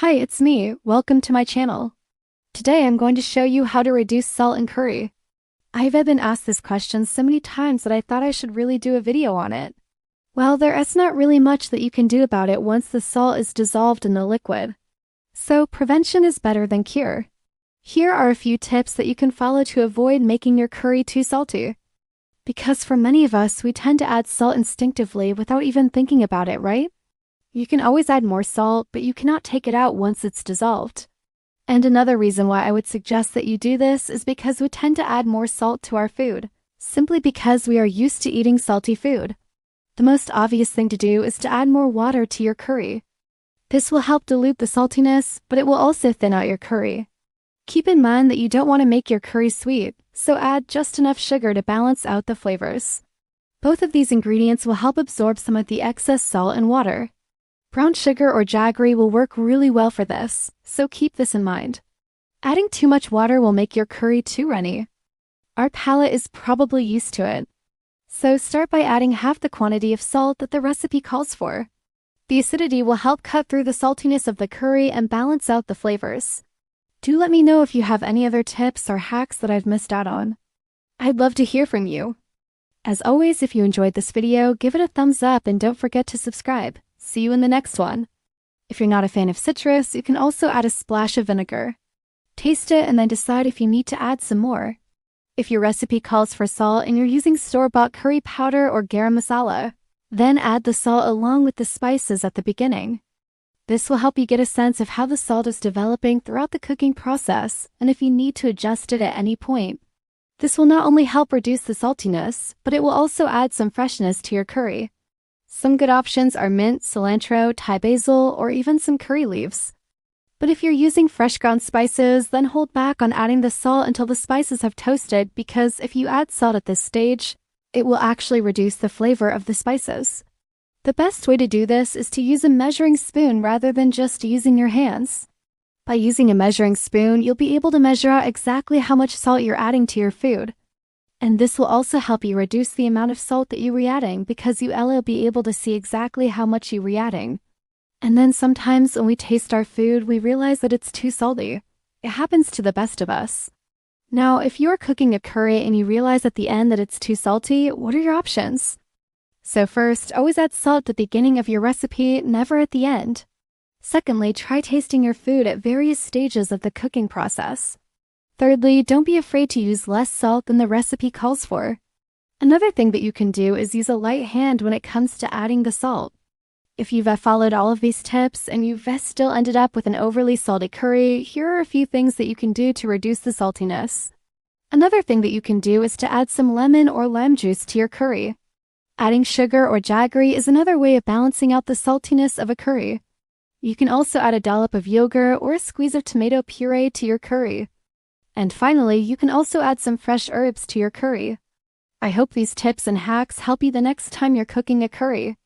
Hi, it's me. Welcome to my channel. Today I'm going to show you how to reduce salt in curry. I've been asked this question so many times that I thought I should really do a video on it. Well, there is not really much that you can do about it once the salt is dissolved in the liquid. So prevention is better than cure. Here are a few tips that you can follow to avoid making your curry too salty. Because for many of us, we tend to add salt instinctively without even thinking about it, right? You can always add more salt, but you cannot take it out once it's dissolved. And another reason why I would suggest that you do this is because we tend to add more salt to our food, simply because we are used to eating salty food. The most obvious thing to do is to add more water to your curry. This will help dilute the saltiness, but it will also thin out your curry. Keep in mind that you don't want to make your curry sweet, so add just enough sugar to balance out the flavors. Both of these ingredients will help absorb some of the excess salt and water. Brown sugar or jaggery will work really well for this, so keep this in mind. Adding too much water will make your curry too runny. Our palate is probably used to it. So start by adding half the quantity of salt that the recipe calls for. The acidity will help cut through the saltiness of the curry and balance out the flavors. Do let me know if you have any other tips or hacks that I've missed out on. I'd love to hear from you. As always, if you enjoyed this video, give it a thumbs up and don't forget to subscribe. See you in the next one. If you're not a fan of citrus, you can also add a splash of vinegar. Taste it and then decide if you need to add some more. If your recipe calls for salt and you're using store-bought curry powder or garam masala, then add the salt along with the spices at the beginning. This will help you get a sense of how the salt is developing throughout the cooking process and if you need to adjust it at any point. This will not only help reduce the saltiness, but it will also add some freshness to your curry. Some good options are mint, cilantro, Thai basil, or even some curry leaves. But if you're using fresh ground spices, then hold back on adding the salt until the spices have toasted, because if you add salt at this stage, it will actually reduce the flavor of the spices. The best way to do this is to use a measuring spoon rather than just using your hands. By using a measuring spoon, you'll be able to measure out exactly how much salt you're adding to your food. And this will also help you reduce the amount of salt that you're adding because you'll be able to see exactly how much you're adding. And then sometimes when we taste our food, we realize that it's too salty. It happens to the best of us. Now, if you're cooking a curry and you realize at the end that it's too salty, what are your options? So first, always add salt at the beginning of your recipe, never at the end. Secondly, try tasting your food at various stages of the cooking process. Thirdly, don't be afraid to use less salt than the recipe calls for. Another thing that you can do is use a light hand when it comes to adding the salt. If you've followed all of these tips and you've still ended up with an overly salty curry, here are a few things that you can do to reduce the saltiness. Another thing that you can do is to add some lemon or lime juice to your curry. Adding sugar or jaggery is another way of balancing out the saltiness of a curry. You can also add a dollop of yogurt or a squeeze of tomato puree to your curry. And finally, you can also add some fresh herbs to your curry. I hope these tips and hacks help you the next time you're cooking a curry.